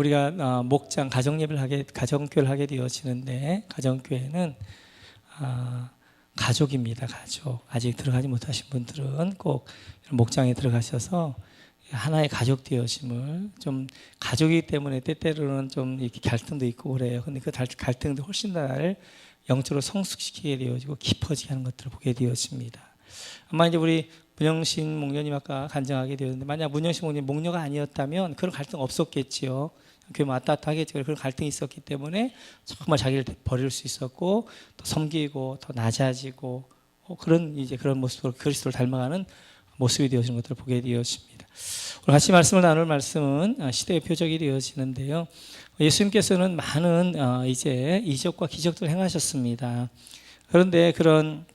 우리가 목장 가정교회를 하게 되어지는데, 가정교회는 가족입니다. 가족. 아직 들어가지 못하신 분들은 꼭 목장에 들어가셔서 하나의 가족 되어짐을, 좀 가족이기 때문에 때때로는 좀 이렇게 갈등도 있고 그래요. 근데 그 갈등도 훨씬 더 나를 영적으로 성숙시키게 되어지고 깊어지게 하는 것들을 보게 되어집니다. 아마 이제 우리 문영신 목녀님 아까 간증하게 되었는데, 만약 문영신 목녀님 목녀가 아니었다면 그런 갈등 없었겠지요. 교회 맞다하겠죠. 그런 갈등이 있었기 때문에 정말 자기를 버릴 수 있었고, 더 섬기고 더 낮아지고 그런 모습으로 그리스도를 닮아가는 모습이 되어지는 것들을 보게 되었습니다. 오늘 같이 말씀을 나눌 말씀은 시대의 표적이 되어지는데요. 예수님께서는 많은 이제 이적과 기적들을 행하셨습니다. 그런데 그런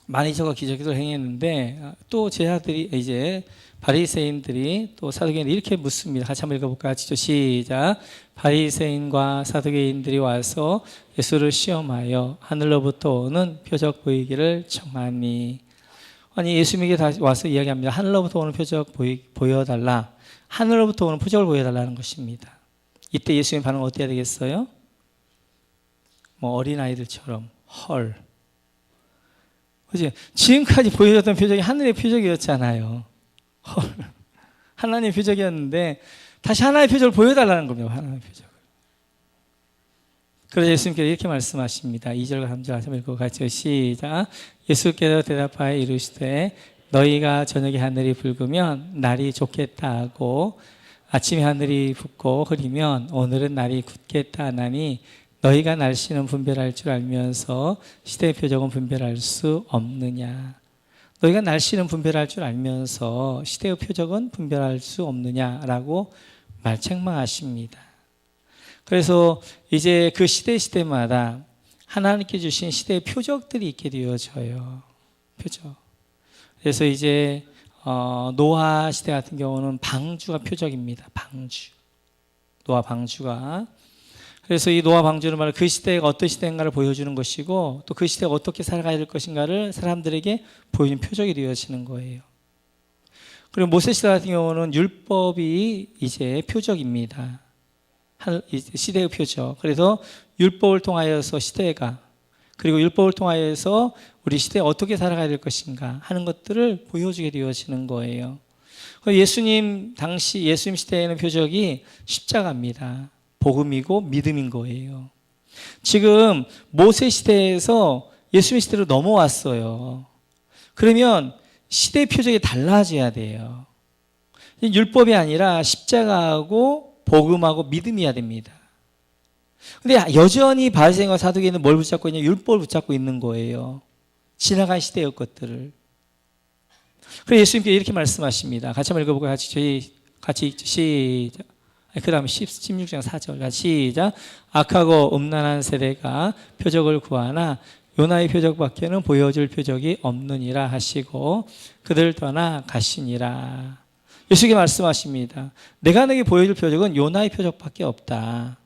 많은 이적과 기적들을 행했는데, 또 제자들이, 이제 바리새인들이 또 사두개인들이 이렇게 묻습니다. 같이 한번 읽어볼까요? 시작. 바리새인과 사두개인들이 와서 예수를 시험하여 하늘로부터 오는 표적 보이기를 청하니. 아니, 예수님에게 다시 와서 이야기합니다. 하늘로부터 오는 표적 보여달라. 하늘로부터 오는 표적을 보여달라는 것입니다. 이때 예수님의 반응은 어떻게 해야 되겠어요? 뭐 어린아이들처럼 헐. 그치? 지금까지 보여줬던 표적이 하늘의 표적이었잖아요. 헐. 하나님의 표적이었는데 다시 하나의 표적을 보여달라는 겁니다. 하나의 표적을. 그래서 예수님께서 이렇게 말씀하십니다. 2절과 3절 같이 읽고 같이 시작. 예수께서 대답하여 이르시되 너희가 저녁에 하늘이 붉으면 날이 좋겠다 하고 아침에 하늘이 붓고 흐리면 오늘은 날이 굳겠다 하나니 너희가 날씨는 분별할 줄 알면서 시대의 표적은 분별할 수 없느냐. 너희가 날씨는 분별할 줄 알면서 시대의 표적은 분별할 수 없느냐라고 책망하십니다. 그래서 이제 그 시대마다 하나님께 주신 시대의 표적들이 있게 되어져요. 표적. 그래서 이제 노아 시대 같은 경우는 방주가 표적입니다. 방주. 노아 방주가. 그래서 이 노아 방주는 바로 그 시대가 어떤 시대인가를 보여주는 것이고, 또 그 시대가 어떻게 살아가야 될 것인가를 사람들에게 보여주는 표적이 되어지는 거예요. 그리고 모세 시대 같은 경우는 율법이 이제 표적입니다. 시대의 표적. 그래서 율법을 통하여서 시대가, 그리고 율법을 통하여서 우리 시대에 어떻게 살아가야 될 것인가 하는 것들을 보여주게 되어지는 거예요. 예수님 당시, 예수님 시대에는 표적이 십자가입니다. 복음이고 믿음인 거예요. 지금 모세 시대에서 예수님 시대로 넘어왔어요. 그러면 시대의 표적이 달라져야 돼요. 율법이 아니라 십자가하고 복음하고 믿음이어야 됩니다. 근데 여전히 바리새인과 사두개인은 뭘 붙잡고 있냐? 율법을 붙잡고 있는 거예요. 지나간 시대의 것들을. 그래서 예수님께서 이렇게 말씀하십니다. 같이 한번 읽어볼까요? 같이 시작. 그 다음에 16장 4절 시작. 악하고 음란한 세대가 표적을 구하나 요나의 표적밖에는 보여줄 표적이 없느니라 하시고 그들 떠나 가시니라. 예수님이 말씀하십니다. 내가 너에게 보여줄 표적은 요나의 표적밖에 없다.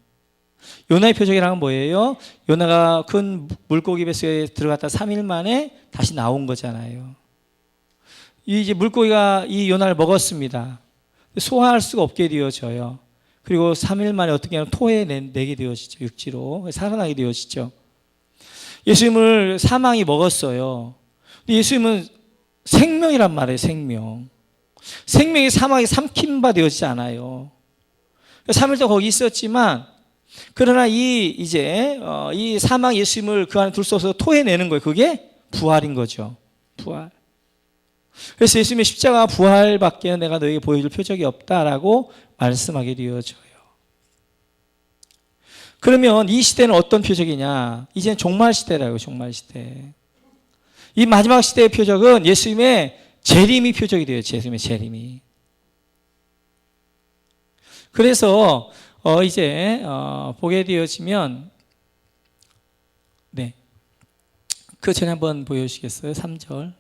요나의 표적이란 뭐예요? 요나가 큰 물고기 뱃속에 들어갔다 3일 만에 다시 나온 거잖아요. 이제 물고기가 이 요나를 먹었습니다. 소화할 수가 없게 되어져요. 그리고 3일 만에 어떻게 하면 토해 내게 되어지죠. 육지로 살아나게 되어지죠. 예수님을 사망이 먹었어요. 예수님은 생명이란 말이에요. 생명. 생명이 사망에 삼킨 바 되어지지 않아요. 3일 동안 거기 있었지만, 그러나 이 사망 예수님을 그 안에 둘 수 없어서 토해내는 거예요. 그게 부활인 거죠. 부활. 그래서 예수님의 십자가 부활밖에 내가 너에게 보여줄 표적이 없다라고 말씀하게 되어져요. 그러면 이 시대는 어떤 표적이냐? 이제는 종말 시대라고요. 종말 시대. 이 마지막 시대의 표적은 예수님의 재림이 표적이 돼요. 예수님의 재림이. 그래서 이제 보게 되어지면, 네, 그 전에 한번 보여주시겠어요? 3절.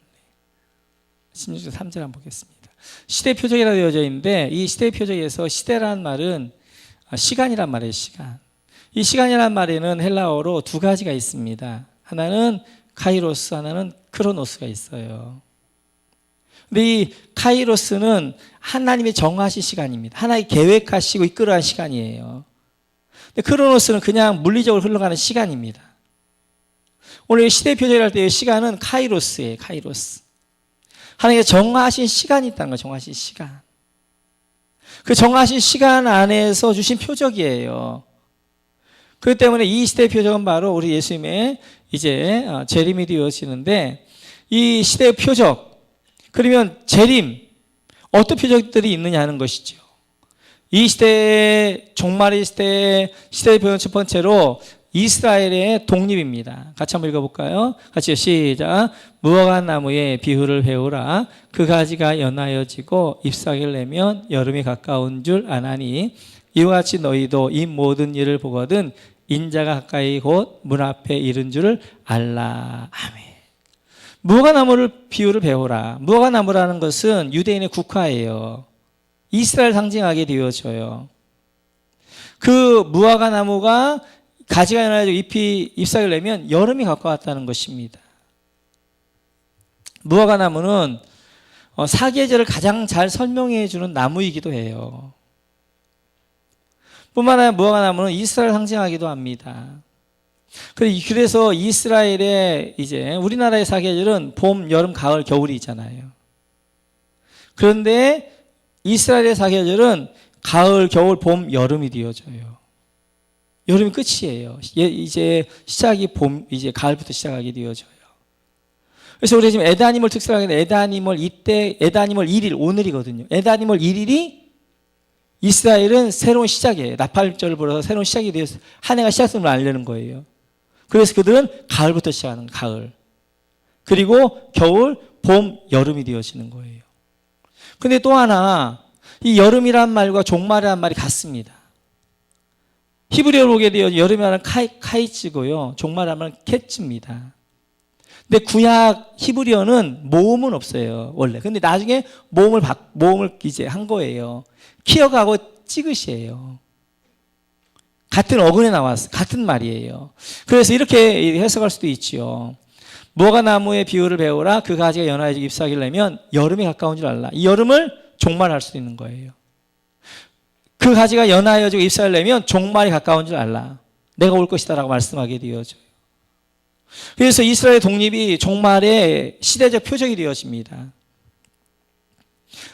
16절 3절 한번 보겠습니다. 시대 표적이라 되어져 있는데, 이 시대 표적에서 시대라는 말은 시간이란 말이에요. 시간. 이 시간이란 말에는 헬라어로 두 가지가 있습니다. 하나는 카이로스, 하나는 크로노스가 있어요. 근데 이 카이로스는 하나님의 정하신 시간입니다. 하나님 계획하시고 이끌어간 시간이에요. 근데 크로노스는 그냥 물리적으로 흘러가는 시간입니다. 오늘 시대 표절할 때의 시간은 카이로스예요. 카이로스. 하나님의 정하신 시간이 있다는 거예요. 정하신 시간. 그 정하신 시간 안에서 주신 표적이에요. 그렇기 때문에 이 시대의 표적은 바로 우리 예수님의 이제 재림이 되어지는데, 이 시대의 표적, 그러면 재림, 어떤 표적들이 있느냐 하는 것이죠. 이 시대의 종말의 시대의 표적 첫 번째로 이스라엘의 독립입니다. 같이 한번 읽어볼까요? 같이요. 시작. 무화과 나무의 비유를 배우라. 그 가지가 연하여지고 잎사귀를 내면 여름이 가까운 줄 아나니 이와 같이 너희도 이 모든 일을 보거든 인자가 가까이 곧 문 앞에 이른 줄을 알라. 아멘. 무화과 나무를 비유를 배우라. 무화과 나무라는 것은 유대인의 국화예요. 이스라엘 상징하게 되어져요. 그 무화과 나무가 가지가 연하여지고 잎사귀를 내면 여름이 가까웠다는 것입니다. 무화과 나무는 사계절을 가장 잘 설명해 주는 나무이기도 해요. 뿐만 아니라 무화과 나무는 이스라엘 상징하기도 합니다. 그래서 이스라엘의 이제 우리나라의 사계절은 봄, 여름, 가을, 겨울이 있잖아요. 그런데 이스라엘의 사계절은 가을, 겨울, 봄, 여름이 되어져요. 여름이 끝이에요. 이제 시작이 봄, 이제 가을부터 시작하게 되어져요. 그래서 우리 지금 에다니멀 특사하게 에다니멀 1일, 오늘이거든요. 에다니멀 1일이 이스라엘은 새로운 시작이에요. 나팔절을 불어서 새로운 시작이 되어서 한 해가 시작됨을 알려는 거예요. 그래서 그들은 가을부터 시작하는 거예요. 가을. 그리고 겨울, 봄, 여름이 되어지는 거예요. 근데 또 하나, 이 여름이란 말과 종말이란 말이 같습니다. 히브리어로 보게 되어 여름이라는 카이츠고요. 종말이라는 말은 캣츠입니다. 근데 구약 히브리어는 모음은 없어요. 원래. 근데 나중에 모음을 이제 한 거예요. 키역하고 찌긋이에요. 같은 어근에 나왔어. 같은 말이에요. 그래서 이렇게 해석할 수도 있지요. 무화과 나무의 비유를 배우라. 그 가지가 연하여지고 잎사귀를 내면 여름이 가까운 줄 알라. 이 여름을 종말할 수도 있는 거예요. 그 가지가 연하여지고 잎사귀를 내면 종말이 가까운 줄 알라. 내가 올 것이다라고 말씀하게 되어져요. 그래서 이스라엘 독립이 종말의 시대적 표적이 되어집니다.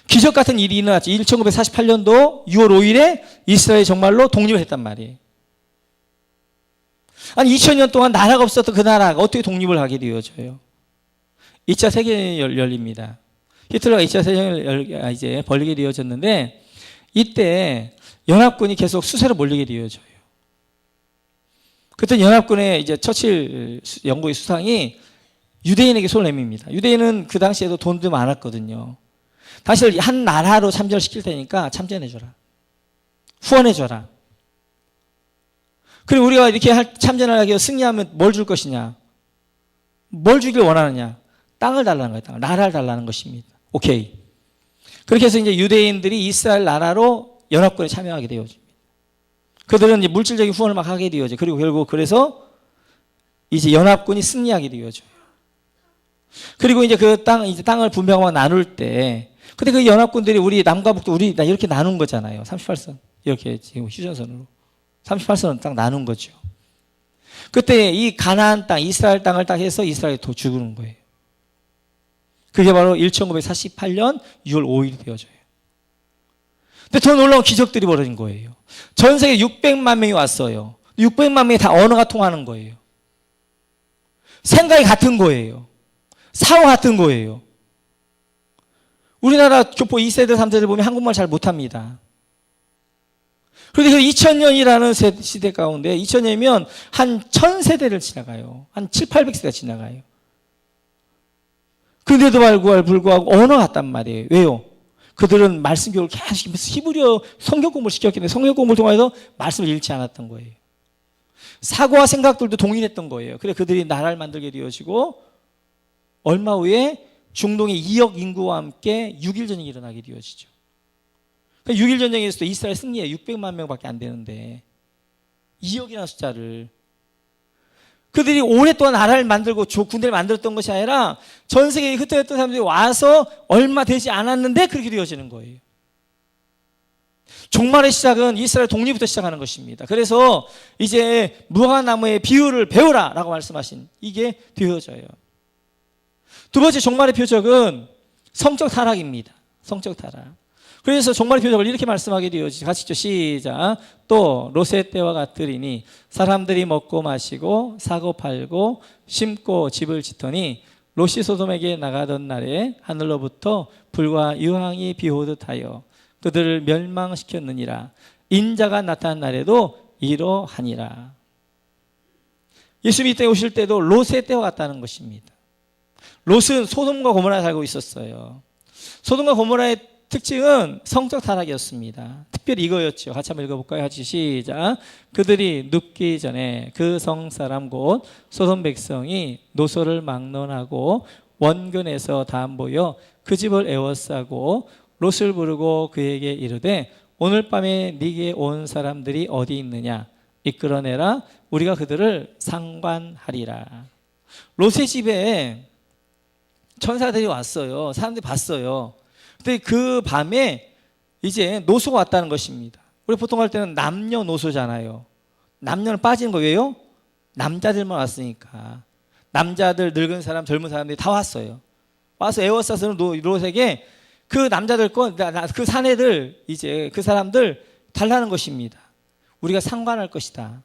기적 같은 일이 일어났죠. 1948년도 6월 5일에 이스라엘이 정말로 독립을 했단 말이에요. 아니 2000년 동안 나라가 없었던 그 나라가 어떻게 독립을 하게 되어져요? 2차 세계대전이 열립니다. 히틀러가 2차 세계대전을 이제 벌리게 되어졌는데 이때 연합군이 계속 수세로 몰리게 되어져요. 그때 연합군의 이제 처칠 영국의 수상이 유대인에게 손을 내밉니다. 유대인은 그 당시에도 돈도 많았거든요. 당신을 한 나라로 참전시킬 테니까 참전해줘라. 후원해줘라. 그리고 우리가 이렇게 참전을 하기 위해 승리하면 뭘 줄 것이냐? 뭘 주길 원하느냐? 땅을 달라는 거예요. 땅을. 나라를 달라는 것입니다. 오케이. 그렇게 해서 이제 유대인들이 이스라엘 나라로 연합군에 참여하게 되어집니다. 그들은 이제 물질적인 후원을 막 하게 되어져. 그리고 결국 그래서 이제 연합군이 승리하게 되어져요. 그리고 이제 그 땅을 분배하고 나눌 때, 근데 그 연합군들이 우리 남과 북도 우리 이렇게 나눈 거잖아요. 38선. 이렇게 지금 휴전선으로. 38선은 딱 나눈 거죠. 그때 이 가나안 땅, 이스라엘 땅을 딱 해서 이스라엘이 더 죽는 거예요. 그게 바로 1948년 6월 5일이 되어져요. 근데 더 놀라운 기적들이 벌어진 거예요. 전 세계 600만 명이 왔어요. 600만 명이 다 언어가 통하는 거예요. 생각이 같은 거예요. 사고 같은 거예요. 우리나라 교포 2세대, 3세대를 보면 한국말 잘 못합니다. 그런데 그 2000년이라는 시대 가운데 2000년이면 한 1000세대를 지나가요. 한 7, 800세대가 지나가요. 그런데도 불구하고 언어가 같단 말이에요. 왜요? 그들은 말씀 교육을 계속 히브리어 성경 공부를 시켰기 때문에 성경 공부를 통해서 말씀을 잃지 않았던 거예요. 사고와 생각들도 동일했던 거예요. 그래 그들이 나라를 만들게 되어지고 얼마 후에 중동의 2억 인구와 함께 6.1 전쟁이 일어나게 되어지죠. 6.1 전쟁에서도 이스라엘 승리에 600만 명밖에 안 되는데 2억이라는 숫자를 그들이 오랫동안 나라를 만들고 군대를 만들었던 것이 아니라 전 세계에 흩어졌던 사람들이 와서 얼마 되지 않았는데 그렇게 되어지는 거예요. 종말의 시작은 이스라엘 독립부터 시작하는 것입니다. 그래서 이제 무화과나무의 비유를 배우라 라고 말씀하신 이게 되어져요. 두 번째 종말의 표적은 성적 타락입니다. 성적 타락. 그래서 종말의 표적을 이렇게 말씀하게 되어지죠. 같이 있죠. 시작. 또 롯의 때와 같으리니 사람들이 먹고 마시고 사고 팔고 심고 집을 짓더니 롯이 소돔에게 나가던 날에 하늘로부터 불과 유황이 비오듯 하여 그들을 멸망시켰느니라. 인자가 나타난 날에도 이러하니라. 예수님이 이때 오실 때도 롯의 때와 같다는 것입니다. 롯은 소돔과 고모라에 살고 있었어요. 소돔과 고모라의 특징은 성적 타락이었습니다. 특별히 이거였죠. 같이 한번 읽어볼까요? 같이 시작. 그들이 눕기 전에 그 성사람 곧 소돔 백성이 노소를 막론하고 원근에서 다 모여 그 집을 에워싸고 롯을 부르고 그에게 이르되 오늘 밤에 네게 온 사람들이 어디 있느냐 이끌어내라 우리가 그들을 상관하리라. 롯의 집에 천사들이 왔어요. 사람들이 봤어요. 근데 그 밤에 이제 노소가 왔다는 것입니다. 우리 보통 할 때는 남녀노소잖아요. 남녀는 빠지는 거예요. 남자들만 왔으니까. 남자들, 늙은 사람, 젊은 사람들이 다 왔어요. 와서 에워싸서는 롯에게 그 남자들 그 사내들 이제 그 사람들 달라는 것입니다. 우리가 상관할 것이다.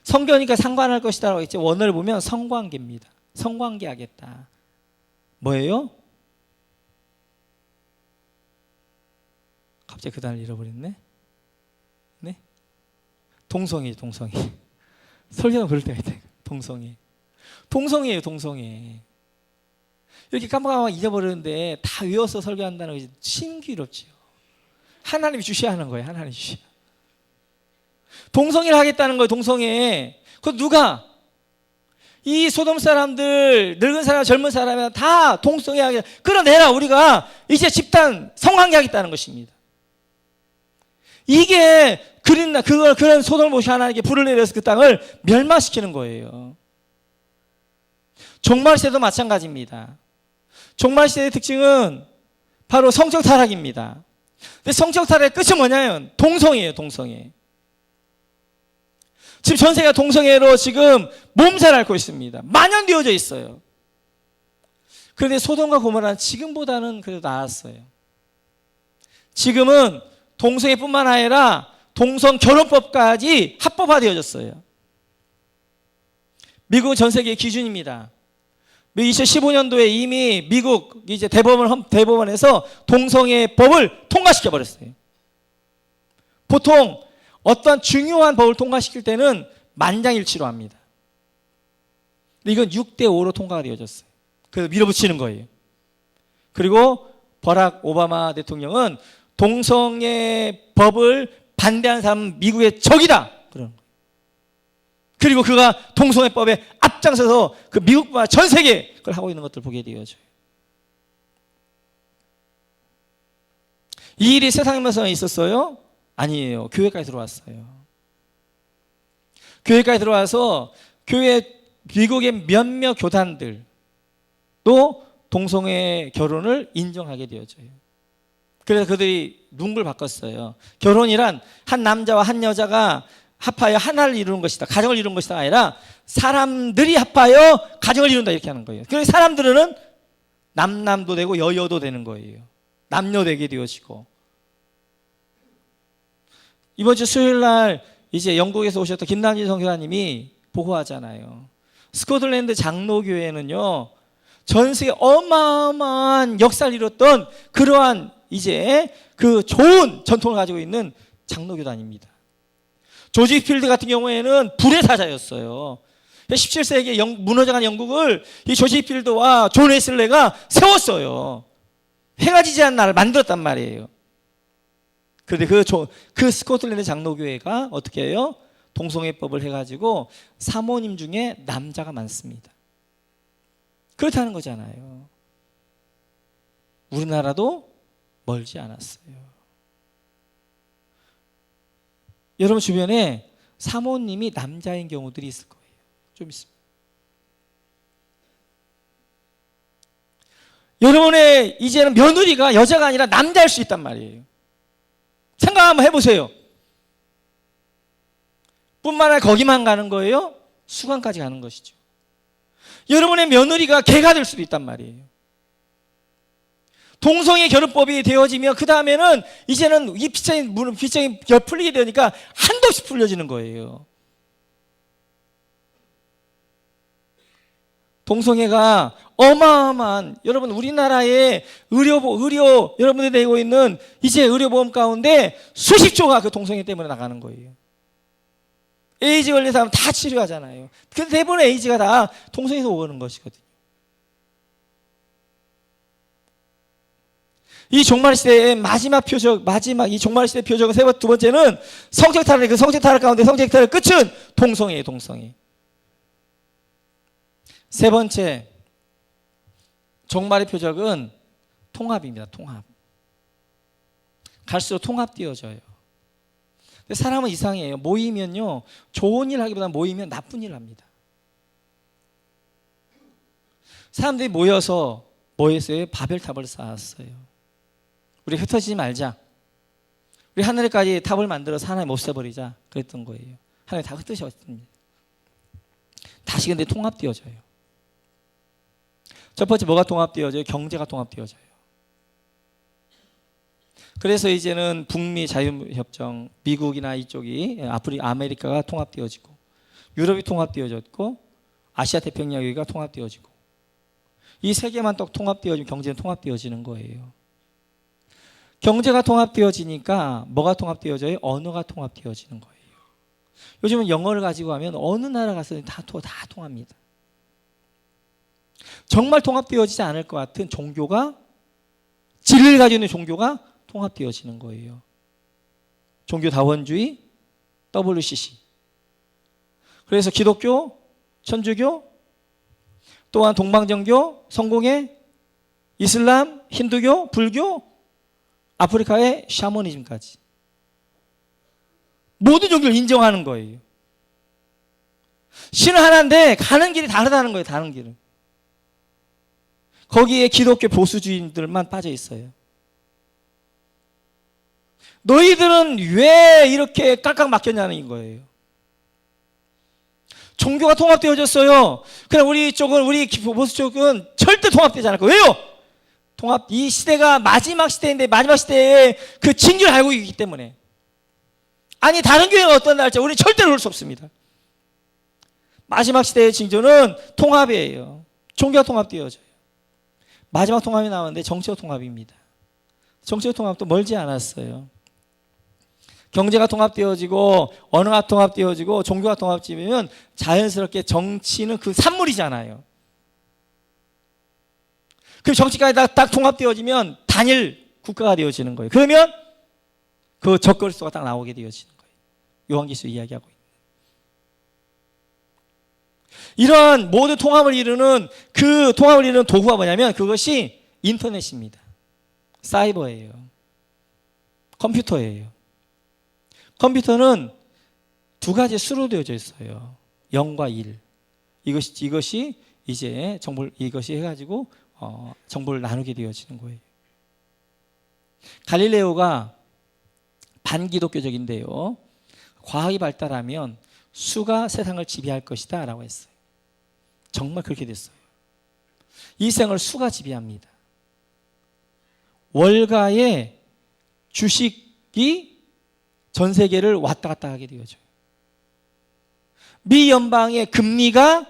성경이니까 상관할 것이다라고 했죠. 원어를 보면 성관계입니다. 성관계 하겠다. 뭐예요? 갑자기 그 단어를 잃어버렸네. 네? 동성애. 설교는 그럴 때가 있다. 동성애예요. 이렇게 깜빡깜빡 잊어버리는데 다 외워서 설교한다는 것이 신기롭죠. 하나님이 주셔야 하는 거예요. 하나님이 주셔야. 동성애를 하겠다는 거예요. 동성애. 그 누가? 이 소돔 사람들, 늙은 사람, 젊은 사람이 다 동성애 하게 끌어내라. 우리가 이제 집단 성관계 하겠다는 것입니다. 이게 그런 소돔을 모셔 하나님께 불을 내려서 그 땅을 멸망시키는 거예요. 종말 시대도 마찬가지입니다. 종말 시대의 특징은 바로 성적 타락입니다. 근데 성적 타락의 끝은 뭐냐면 동성애예요. 동성애. 지금 전 세계가 동성애로 지금 몸살을 앓고 있습니다. 만연되어져 있어요. 그런데 소돔과 고모라는 지금보다는 그래도 나았어요. 지금은 동성애뿐만 아니라 동성 결혼법까지 합법화되어졌어요. 미국은 전 세계의 기준입니다. 2015년도에 이미 미국 이제 대법원에서 동성애 법을 통과시켜 버렸어요. 보통 어떠한 중요한 법을 통과시킬 때는 만장일치로 합니다. 근데 이건 6대5로 통과가 되어졌어요. 그래서 밀어붙이는 거예요. 그리고 버락 오바마 대통령은 동성애 법을 반대하는 사람은 미국의 적이다. 그러는 거예요. 그리고 그가 동성애법에 앞장서서 그 미국과 전 세계 그걸 하고 있는 것들을 보게 되어져요. 이 일이 세상에만 있었어요? 아니에요. 교회까지 들어왔어요. 교회까지 들어와서 미국의 몇몇 교단들도 동성애 결혼을 인정하게 되어져요. 그래서 그들이 눈을 바꿨어요. 결혼이란 한 남자와 한 여자가 합하여 하나를 이루는 것이다. 가정을 이루는 것이다. 아니라 사람들이 합하여 가정을 이룬다. 이렇게 하는 거예요. 그래서 사람들은 남남도 되고 여여도 되는 거예요. 남녀 되게 되어지고. 이번 주 수요일 날 이제 영국에서 오셨던 김남진 선교사님이 보고하잖아요. 스코틀랜드 장로교회는요, 전 세계 어마어마한 역사를 이뤘던 그러한 이제 그 좋은 전통을 가지고 있는 장로교단입니다. 조지 필드 같은 경우에는 불의 사자였어요. 17세기에 무너져간 영국을 이 조지 필드와 존 웨슬레가 세웠어요. 해가 지지 않는 나라를 만들었단 말이에요. 그런데 그 스코틀랜드 장로교회가 어떻게 해요? 동성애법을 해가지고 사모님 중에 남자가 많습니다. 그렇다는 거잖아요. 우리나라도 멀지 않았어요. 여러분 주변에 사모님이 남자인 경우들이 있을 거예요. 좀 있습니다. 여러분의 이제는 며느리가 여자가 아니라 남자일 수 있단 말이에요. 생각 한번 해보세요. 뿐만 아니라 거기만 가는 거예요? 수강까지 가는 것이죠. 여러분의 며느리가 개가 될 수도 있단 말이에요. 동성애 결혼법이 되어지면 그 다음에는 이제는 이 빗장이 풀리게 되니까 한도 없이 풀려지는 거예요. 동성애가 어마어마한, 여러분 우리나라의 의료 여러분들이 내고 있는 이제 의료보험 가운데 수십 조가 그 동성애 때문에 나가는 거예요. 에이즈 걸린 사람 다 치료하잖아요. 근데 대부분 에이즈가 다 동성애에서 오는 것이거든요. 이 종말 시대의 마지막 표적, 이 종말 시대의 표적은 두 번째는 성적 타락, 그 성적 타락 가운데 성적 타락 끝은 동성애예요, 동성애. 세 번째, 종말의 표적은 통합입니다, 통합. 갈수록 통합되어져요. 근데 사람은 이상해요. 모이면요, 좋은 일 하기보다 모이면 나쁜 일 합니다. 사람들이 모여서 바벨탑을 쌓았어요. 우리 흩어지지 말자. 우리 하늘에까지 탑을 만들어서 하나님 없애버리자. 그랬던 거예요. 하나님 다 흩으셨습니다. 다시 근데 통합되어져요. 첫 번째 뭐가 통합되어져요? 경제가 통합되어져요. 그래서 이제는 북미 자유협정, 미국이나 이쪽이 아메리카가 통합되어지고, 유럽이 통합되어졌고, 아시아 태평양 여기가 통합되어지고, 이 세 개만 또 통합되어지면 경제는 통합되어지는 거예요. 경제가 통합되어지니까 뭐가 통합되어져요? 언어가 통합되어지는 거예요. 요즘은 영어를 가지고 하면 어느 나라 가서는 다 통합니다. 정말 통합되어지지 않을 것 같은 종교가, 진리를 가지고 있는 종교가 통합되어지는 거예요. 종교다원주의, WCC. 그래서 기독교, 천주교, 또한 동방정교, 성공회, 이슬람, 힌두교, 불교, 아프리카의 샤머니즘까지 모든 종교를 인정하는 거예요. 신은 하나인데 가는 길이 다르다는 거예요. 다른 길은. 거기에 기독교 보수주의들만 빠져 있어요. 너희들은 왜 이렇게 깍깍 막혔냐는 거예요. 종교가 통합되어졌어요. 그럼 우리 보수 쪽은 절대 통합되지 않을 거예요. 왜요? 이 시대가 마지막 시대인데 마지막 시대에 그 징조를 알고 있기 때문에. 아니 다른 교회가 어떤 날지 우리는 절대로 그럴 수 없습니다. 마지막 시대의 징조는 통합이에요. 종교가 통합되어져요. 마지막 통합이 나오는데 정치적 통합입니다. 정치적 통합도 멀지 않았어요. 경제가 통합되어지고 언어가 통합되어지고 종교가 통합되면 자연스럽게 정치는 그 산물이잖아요. 그 정치까지 딱 통합되어지면 단일 국가가 되어지는 거예요. 그러면 그 적그리스도가 딱 나오게 되어지는 거예요. 요한계시록 이야기하고 있는. 이러한 모든 통합을 이루는 도구가 뭐냐면 그것이 인터넷입니다. 사이버예요. 컴퓨터예요. 컴퓨터는 두 가지 수로 되어져 있어요. 0과 1. 이것이 이제 이것이 해가지고 정보를 나누게 되어지는 거예요. 갈릴레오가 반기독교적인데요. 과학이 발달하면 수가 세상을 지배할 것이다 라고 했어요. 정말 그렇게 됐어요. 이 세상을 수가 지배합니다. 월가의 주식이 전 세계를 왔다 갔다 하게 되어져요. 미 연방의 금리가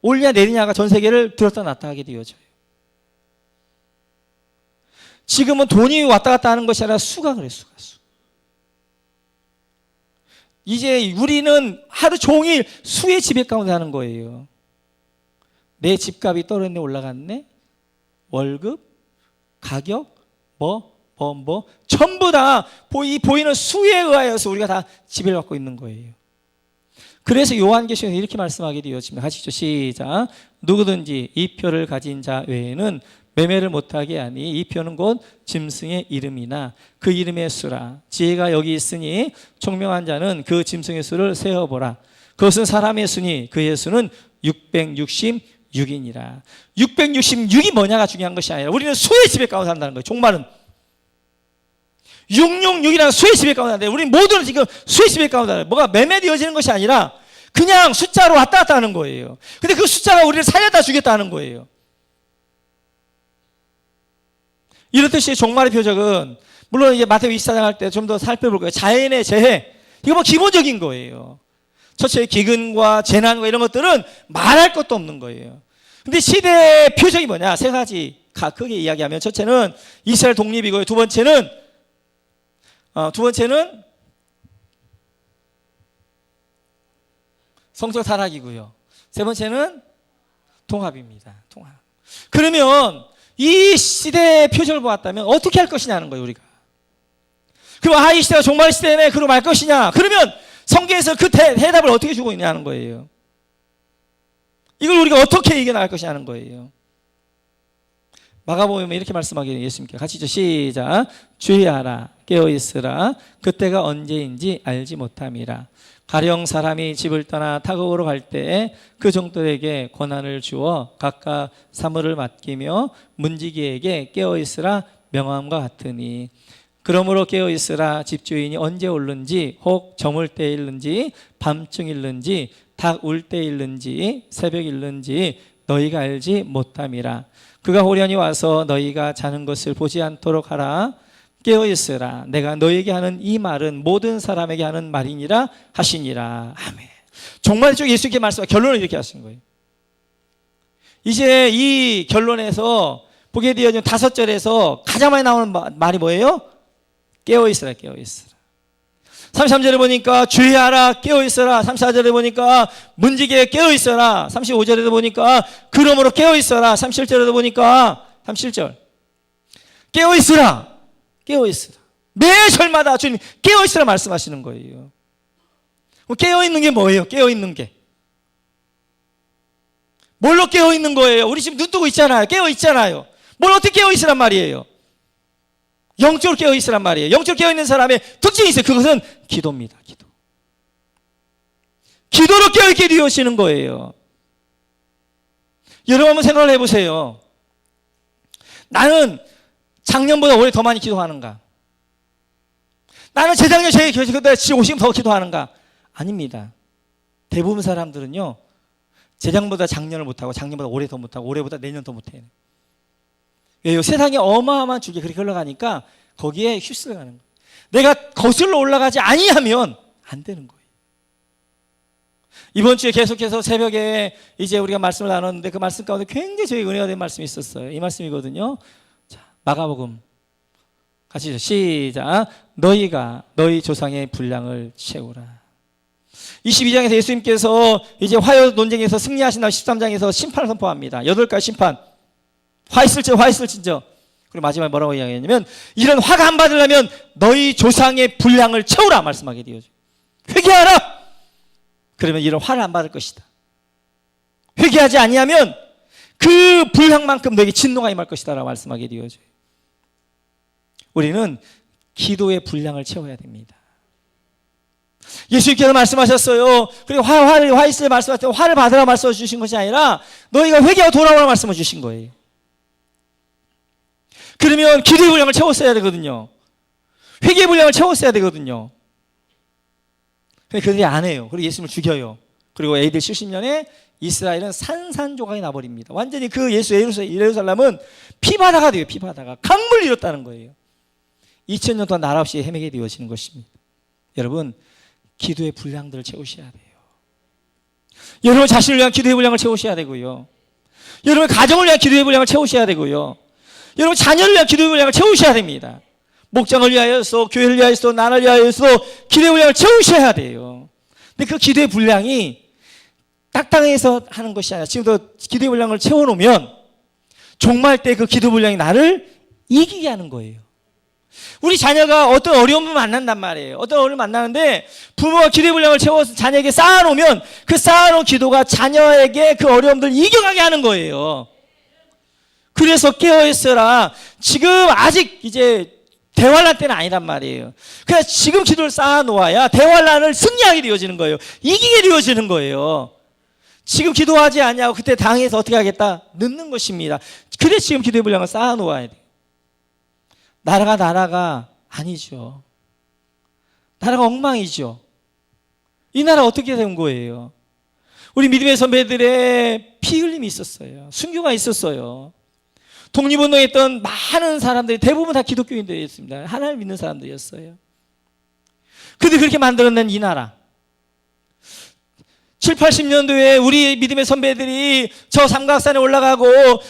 올리냐 내리냐가 전 세계를 들었다 놨다 하게 되어져요. 지금은 돈이 왔다 갔다 하는 것이 아니라 수가 그래요. 수가. 이제 우리는 하루 종일 수의 지배 가운데 하는 거예요. 내 집값이 떨어졌네 올라갔네. 월급, 가격, 전부 다 보이는 수에 의하여서 우리가 다 지배를 받고 있는 거예요. 그래서 요한계시록에 이렇게 말씀하게 되어집니다. 하시죠. 시작. 누구든지 이 표를 가진 자 외에는 매매를 못하게 하니 이 표는 곧 짐승의 이름이나 그 이름의 수라. 지혜가 여기 있으니 총명한 자는 그 짐승의 수를 세어보라. 그것은 사람의 수니 그의 수는 666이니라. 666이 뭐냐가 중요한 것이 아니라 우리는 수의 지배 가운데 산다는 거예요. 종말은 666이라는 수의 지배 가운데 산다. 우리 모두는 지금 수의 지배 가운데 산다. 뭐가 매매되어지는 것이 아니라 그냥 숫자로 왔다 갔다 하는 거예요. 근데 그 숫자가 우리를 살려다 주겠다는 거예요. 이렇듯이 종말의 표적은 물론 이제 마태복음 24장 할 때 좀 더 살펴볼 거예요. 자연의 재해, 이거 뭐 기본적인 거예요. 첫째 기근과 재난과 이런 것들은 말할 것도 없는 거예요. 근데 시대의 표적이 뭐냐? 세 가지 크게 이야기하면, 첫째는 이스라엘 독립이고요. 두 번째는 성적 타락이고요. 세 번째는 통합입니다. 통합. 그러면 이 시대의 표적을 보았다면 어떻게 할 것이냐는 거예요, 우리가. 그럼 이 시대가 종말 시대네, 그러고 말 것이냐? 그러면 성경에서 그 대답을 어떻게 주고 있냐는 거예요. 이걸 우리가 어떻게 이겨나갈 것이냐는 거예요. 마가복음에 이렇게 말씀하기를 예수님께 같이 시작. 주의하라, 깨어있으라, 그때가 언제인지 알지 못함이라. 가령 사람이 집을 떠나 타국으로 갈 때에 그 종들에게 권한을 주어 각각 사물을 맡기며 문지기에게 깨어있으라 명함과 같으니, 그러므로 깨어있으라, 집주인이 언제 올는지, 혹 저물 때일는지, 밤중일는지, 닭 울 때일는지, 새벽일는지 너희가 알지 못함이라. 그가 호련히 와서 너희가 자는 것을 보지 않도록 하라. 깨어있으라, 내가 너에게 하는 이 말은 모든 사람에게 하는 말이니라 하시니라. 아멘. 정말 쭉 예수님께 말씀하신 결론을 이렇게 하신 거예요. 이제 이 결론에서 보게 되어진 5절에서 가장 많이 나오는 말이 뭐예요? 깨어있으라, 깨어있으라. 33절에 보니까 주의하라, 깨어있어라. 34절에 보니까 문지기에 깨어있어라. 35절에도 보니까 그러므로 깨어있어라. 37절에도 보니까 37절 깨어있으라, 깨어있으라. 매 절마다 주님 깨어있으라 말씀하시는 거예요. 깨어있는 게 뭐예요? 깨어있는 게 뭘로 깨어있는 거예요? 우리 지금 눈 뜨고 있잖아요. 깨어있잖아요. 뭘 어떻게 깨어있으란 말이에요? 영적으로 깨어있으란 말이에요. 영적으로 깨어있는 사람의 특징이 있어요. 그것은 기도입니다. 기도. 기도로 깨어있게 되어지는 거예요. 여러분 한번 생각을 해보세요. 나는 작년보다 올해 더 많이 기도하는가? 나는 재작년 제 교회보다 지금 오시면 더 기도하는가? 아닙니다. 대부분 사람들은요, 재작년보다 작년을 못하고 작년보다 올해 더 못하고 올해보다 내년 더 못해요. 왜요? 세상에 어마어마한 줄기 그렇게 흘러가니까 거기에 휩쓸려가는 거예요. 내가 거슬러 올라가지 아니하면 안 되는 거예요. 이번 주에 계속해서 새벽에 이제 우리가 말씀을 나눴는데 그 말씀 가운데 굉장히 저희 은혜가 된 말씀이 있었어요. 이 말씀이거든요. 자, 마가복음 같이 시작. 너희가 너희 조상의 분량을 채우라. 22장에서 예수님께서 이제 화요 논쟁에서 승리하신 다음 13장에서 심판을 선포합니다. 8가지 심판. 화 있을지어. 그리고 마지막에 뭐라고 이야기했냐면, 이런 화가 안 받으려면 너희 조상의 분량을 채우라 말씀하게 되어져. 회개하라. 그러면 이런 화를 안 받을 것이다. 회개하지 아니하면 그 분량만큼 너에게 진노가 임할 것이다 라고 말씀하게 되어져. 우리는 기도의 분량을 채워야 됩니다. 예수님께서 말씀하셨어요. 그리고 화 있을 말씀하실 때 화를 받으라 말씀해 주신 것이 아니라 너희가 회개하고 돌아오라 말씀해 주신 거예요. 그러면 기도의 분량을 채웠어야 되거든요. 회개의 분량을 채웠어야 되거든요. 근데 그들이 안 해요. 그리고 예수님을 죽여요. 그리고 AD 70년에 이스라엘은 산산조각이 나버립니다. 완전히 그 예루살렘은 피바다가 돼요. 피바다가 강물 잃었다는 거예요. 2000년 동안 나라 없이 헤매게 되어지는 것입니다. 여러분, 기도의 분량들을 채우셔야 돼요. 여러분 자신을 위한 기도의 분량을 채우셔야 되고요. 여러분 가정을 위한 기도의 분량을 채우셔야 되고요. 여러분 자녀를 위한 기도의 분량을 채우셔야 됩니다. 목장을 위하여서, 교회를 위하여서, 나라를 위하여서 기도의 분량을 채우셔야 돼요. 근데 그 기도의 분량이 딱땅해서 하는 것이 아니라 지금도 기도의 분량을 채워놓으면 종말 때 그 기도 분량이 나를 이기게 하는 거예요. 우리 자녀가 어떤 어려움을 만난단 말이에요. 어떤 어려움을 만나는데 부모가 기도의 분량을 채워서 자녀에게 쌓아놓으면 그 쌓아놓은 기도가 자녀에게 그 어려움들을 이겨가게 하는 거예요. 그래서 깨어있어라. 지금 아직 이제 대환란 때는 아니란 말이에요. 그래서 지금 기도를 쌓아놓아야 대환란을 승리하게 되어지는 거예요. 이기게 되어지는 거예요. 지금 기도하지 않냐고 그때 당해서 어떻게 하겠다? 늦는 것입니다. 그래 지금 기도의 분량을 쌓아놓아야 돼요. 나라가 아니죠. 나라가 엉망이죠. 이 나라 어떻게 된 거예요? 우리 믿음의 선배들의 피 흘림이 있었어요. 순교가 있었어요. 독립운동했던 많은 사람들이 대부분 다 기독교인들이었습니다. 하나님을 믿는 사람들이었어요. 그런데 그렇게 만들어낸 이 나라, 7, 80년도에 우리 믿음의 선배들이 저 삼각산에 올라가고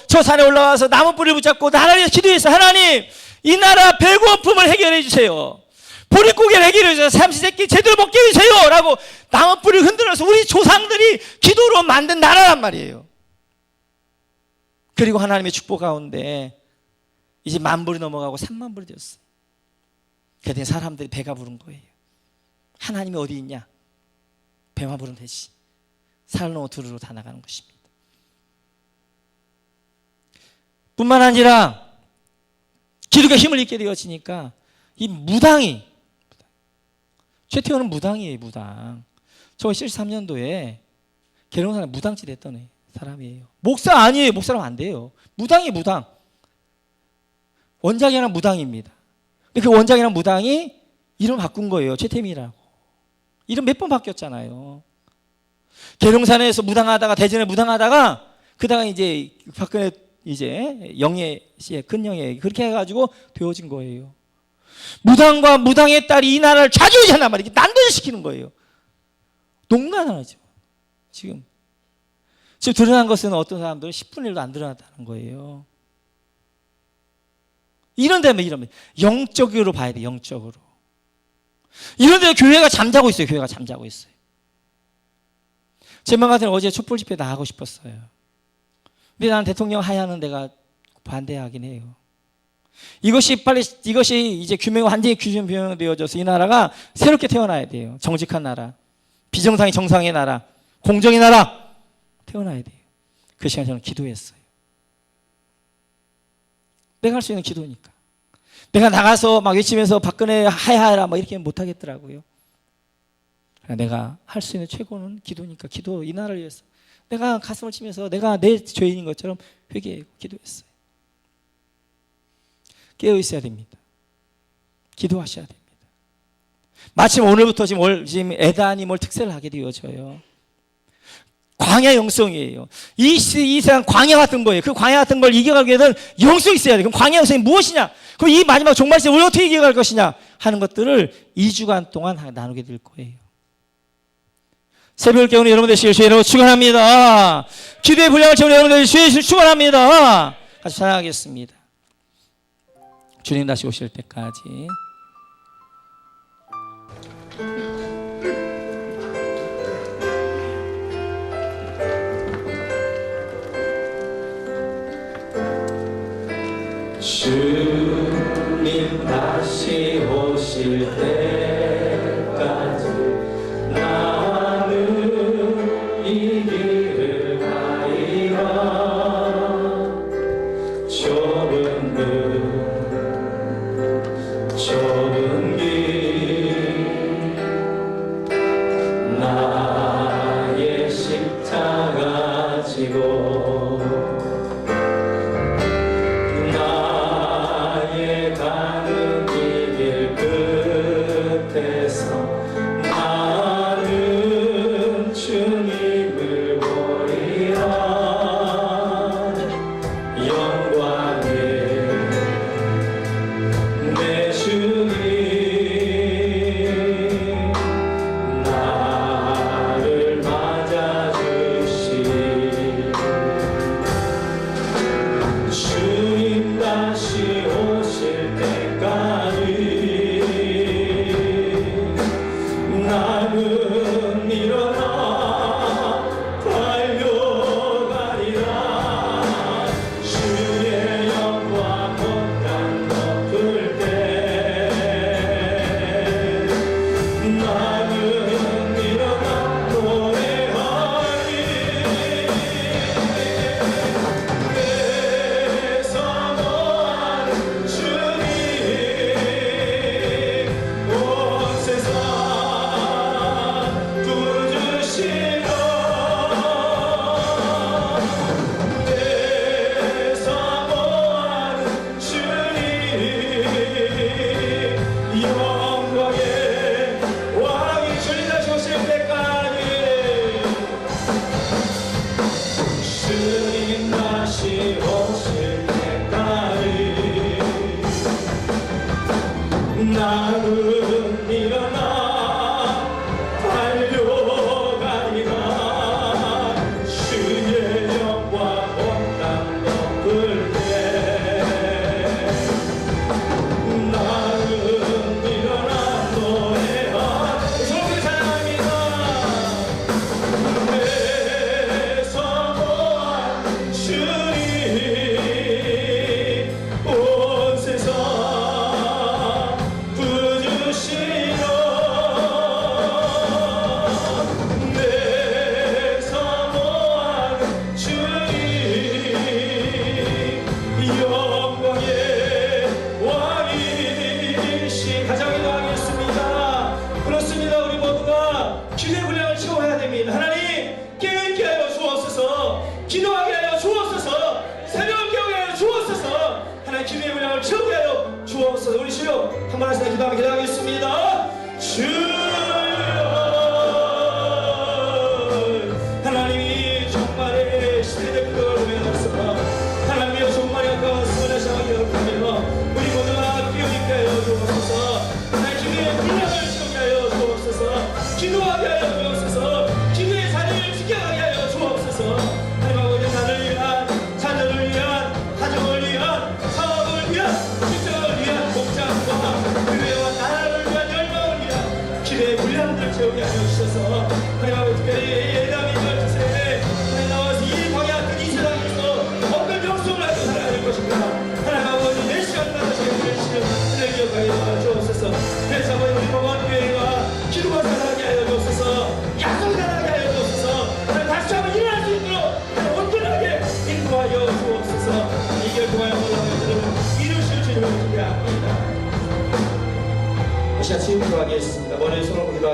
저 산에 올라가서 나무 뿌리를 붙잡고 나라를 위해서 기도했어요. 하나님, 이 나라 배고픔을 해결해 주세요. 보릿고개를 해결해 주세요. 삼시세끼 제대로 먹게 해주세요 라고 나무 뿌리를 흔들어서 우리 조상들이 기도로 만든 나라란 말이에요. 그리고 하나님의 축복 가운데 이제 10,000불이 넘어가고 30,000불이 되었어요. 그랬더니 사람들이 배가 부른 거예요. 하나님이 어디 있냐? 배만 부르면 되지. 산을 넘어 두루로 다 나가는 것입니다. 뿐만 아니라 기도가 힘을 잃게 되어지니까 이 무당이, 최태원은 무당이에요. 무당. 저 73년도에 계룡산에 무당짓 했던 사람이에요. 목사 아니에요. 목사라면 안 돼요. 무당이에요. 무당. 원장이랑 무당입니다. 근데 그 원장이랑 무당이 이름 바꾼 거예요. 최태민이라고. 이름 몇 번 바뀌었잖아요. 계룡산에서 무당하다가 대전에 무당하다가 그다가 이제 박근혜 이제 영예 씨의 큰영예 그렇게 해가지고 되어진 거예요. 무당과 무당의 딸이 이 나라를 좌지우지한단 말이에요. 난도질시키는 거예요. 농간하죠. 지금 드러난 것은 어떤 사람들은 10분의 1도 안 드러났다는 거예요. 이런 데면 영적으로 봐야 돼. 영적으로. 이런 데 교회가 잠자고 있어요. 교회가 잠자고 있어요. 제 맘 같으면 어제 촛불 집회 나가고 싶었어요. 근데 나는 대통령 하야는 내가 반대하긴 해요. 이것이 이제 완전히 규명되어져서 이 나라가 새롭게 태어나야 돼요. 정직한 나라, 비정상이 정상의 나라, 공정의 나라 태어나야 돼요. 그 시간에 저는 기도했어요. 내가 할 수 있는 기도니까. 내가 나가서 막 외치면서 박근혜 하야하라 막 이렇게 못 하겠더라고요. 내가 할 수 있는 최고는 기도니까 기도, 이 나라를 위해서 내가 가슴을 치면서 내가 내 죄인인 것처럼 회개하고 기도했어요. 깨어 있어야 됩니다. 기도하셔야 됩니다. 마침 오늘부터 지금 에단이 특세를 하게 되어져요. 광야 영성이에요. 이 세상 광야 같은 거예요. 그 광야 같은 걸 이겨가기 위해서는 영성이 있어야 돼요. 그럼 광야 영성이 무엇이냐? 그럼 이 마지막 종말 시대 우리 어떻게 이겨갈 것이냐 하는 것들을 2주간 동안 나누게 될 거예요. 새벽을 깨우는 여러분 되시길 주의로 축원합니다. 기도의 분량을 채우는 여러분 되시길 축원합니다. 같이 찬양하겠습니다. 주님 다시 오실 때까지. 주님 다시 오실 때까지 나는 이 길을 가리라. 좁은 길 나의 십자가 지고 나의 가는 이 길 끝에서 나는 주님을 보리라. 영광의 내 주님 나를 맞아주시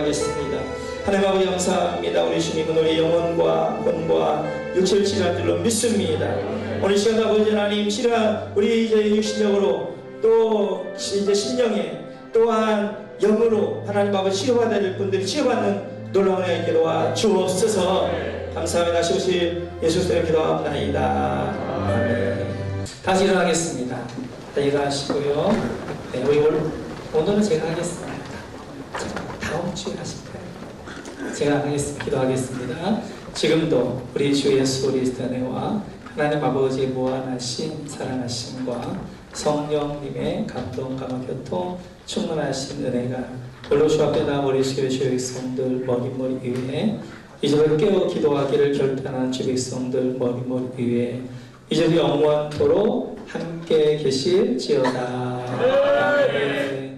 기도하겠습니다. 하나님 아버지 감사합니다. 우리 주님은 우리 영혼과魂과 육체를 치료할 줄로 믿습니다. 오늘 시간 아버지 하나님 우리 이제 육신적으로 또 이제 심령에 또한 영으로 하나님 아버지 치료받아야 될 분들이 치료받는 놀라운 은혜 기도와 주옵소서. 감사합니다. 주실 예수님의 기도합나이다. 아멘. 다시 일어나겠습니다. 자, 일어나시고요. 네, 우리 오늘은 제가 하겠습니다. 다음 주에 하실까요? 제가 하겠습니다. 기도하겠습니다. 지금도 우리 주 예수 그리스도의 은혜와 하나님 아버지의 무한하신 사랑하심과 성령님의 감동과 교통 충만하신 은혜가 오늘 주 앞에 나와 우리 주의 백성들 머리머리 위에 이제를 깨어 기도하기를 결단한 주 백성들 머리머리 위에 이제도 영원토록 함께 계실지어다. 아멘.